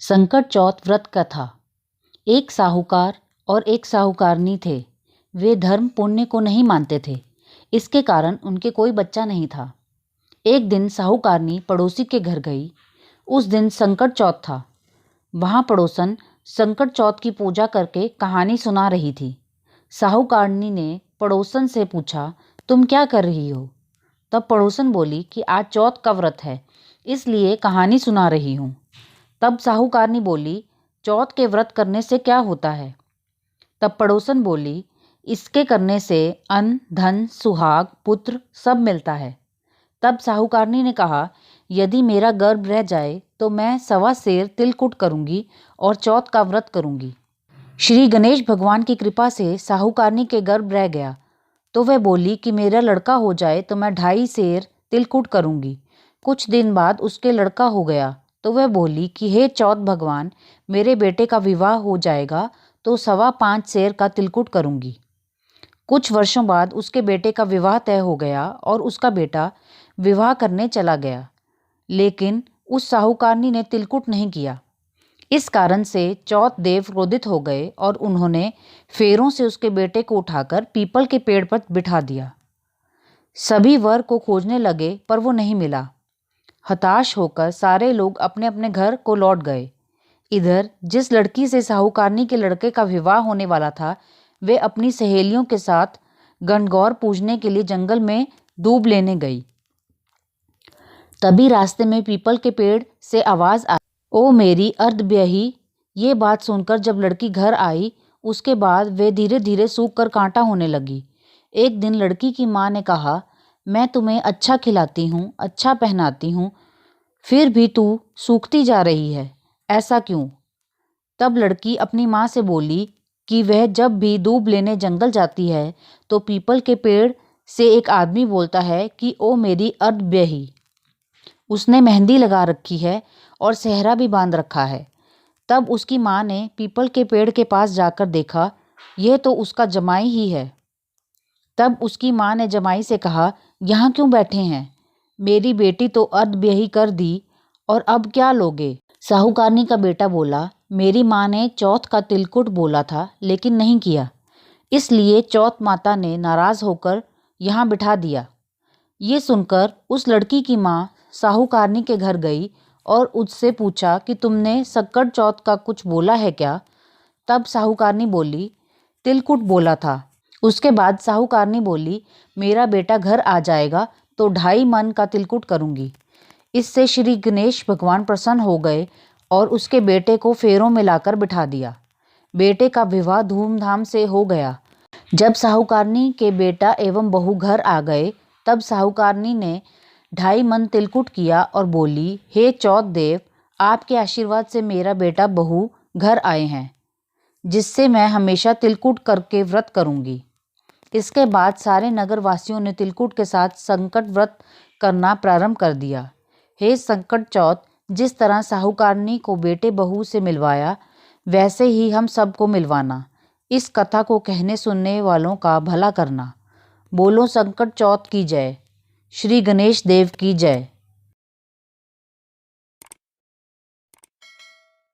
संकट चौथ व्रत कथा। एक साहूकार और एक साहूकारनी थे। वे धर्म पुण्य को नहीं मानते थे, इसके कारण उनके कोई बच्चा नहीं था। एक दिन साहूकारनी पड़ोसी के घर गई। उस दिन संकट चौथ था। वहाँ पड़ोसन संकट चौथ की पूजा करके कहानी सुना रही थी। साहूकारनी ने पड़ोसन से पूछा, तुम क्या कर रही हो? तब पड़ोसन बोली कि आज चौथ का व्रत है, इसलिए कहानी सुना रही हूँ। तब साहूकारनी बोली, चौथ के व्रत करने से क्या होता है? तब पड़ोसन बोली, इसके करने से अन्न, धन, सुहाग, पुत्र सब मिलता है। तब साहूकारनी ने कहा, यदि मेरा गर्भ रह जाए तो मैं 1.25 सेर तिलकुट करूंगी और चौथ का व्रत करूंगी। श्री गणेश भगवान की कृपा से साहूकारनी के गर्भ रह गया, तो वह बोली कि मेरा लड़का हो जाए तो मैं 2.5 सेर तिलकुट करूंगी। कुछ दिन बाद उसके लड़का हो गया, तो वह बोली कि हे चौथ भगवान, मेरे बेटे का विवाह हो जाएगा तो 5.25 सेर का तिलकुट करूंगी। कुछ वर्षों बाद उसके बेटे का विवाह तय हो गया और उसका बेटा विवाह करने चला गया, लेकिन उस साहूकारनी ने तिलकुट नहीं किया। इस कारण से चौथ देव क्रोधित हो गए और उन्होंने फेरों से उसके बेटे को उठाकर पीपल के पेड़ पर बिठा दिया। सभी वर को खोजने लगे पर वो नहीं मिला। हताश होकर सारे लोग अपने अपने घर को लौट गए। इधर जिस लड़की से साहूकारनी के लड़के का विवाह होने वाला था, वे अपनी सहेलियों के साथ गणगौर पूजने के लिए जंगल में दूब लेने गई। तभी रास्ते में पीपल के पेड़ से आवाज आई, ओ मेरी अर्धब्याही। ये बात सुनकर जब लड़की घर आई, उसके बाद वे धीरे धीरे सूख कर कांटा होने लगी। एक दिन लड़की की माँ ने कहा, मैं तुम्हें अच्छा खिलाती हूँ, अच्छा पहनाती हूँ, फिर भी तू सूखती जा रही है, ऐसा क्यों? तब लड़की अपनी माँ से बोली कि वह जब भी दूब लेने जंगल जाती है तो पीपल के पेड़ से एक आदमी बोलता है कि ओ मेरी अर्धब्याही। उसने मेहंदी लगा रखी है और सेहरा भी बांध रखा है। तब उसकी माँ ने पीपल के पेड़ के पास जाकर देखा, यह तो उसका जमाई ही है। तब उसकी माँ ने जमाई से कहा, यहाँ क्यों बैठे हैं? मेरी बेटी तो अर्धब्याही कर दी और अब क्या लोगे? साहूकारनी का बेटा बोला, मेरी माँ ने चौथ का तिलकुट बोला था लेकिन नहीं किया, इसलिए चौथ माता ने नाराज होकर यहाँ बिठा दिया। ये सुनकर उस लड़की की माँ साहूकारनी के घर गई और उससे पूछा कि तुमने संकट चौथ का कुछ बोला है क्या? तब साहूकारनी बोली, तिलकुट बोला था। उसके बाद साहूकारनी बोली, मेरा बेटा घर आ जाएगा तो 2.5 मन का तिलकुट करूंगी। इससे श्री गणेश भगवान प्रसन्न हो गए और उसके बेटे को फेरों में लाकर बिठा दिया। बेटे का विवाह धूमधाम से हो गया। जब साहूकारनी के बेटा एवं बहू घर आ गए, तब साहूकारनी ने 2.5 मन तिलकुट किया और बोली, हे चौथ देव, आपके आशीर्वाद से मेरा बेटा बहू घर आए हैं, जिससे मैं हमेशा तिलकुट करके व्रत करूंगी। इसके बाद सारे नगर वासियों ने तिलकुट के साथ संकट व्रत करना प्रारंभ कर दिया। हे संकट चौथ, जिस तरह साहूकारनी को बेटे बहू से मिलवाया, वैसे ही हम सबको मिलवाना। इस कथा को कहने सुनने वालों का भला करना। बोलो संकट चौथ की जय। श्री गणेश देव की जय।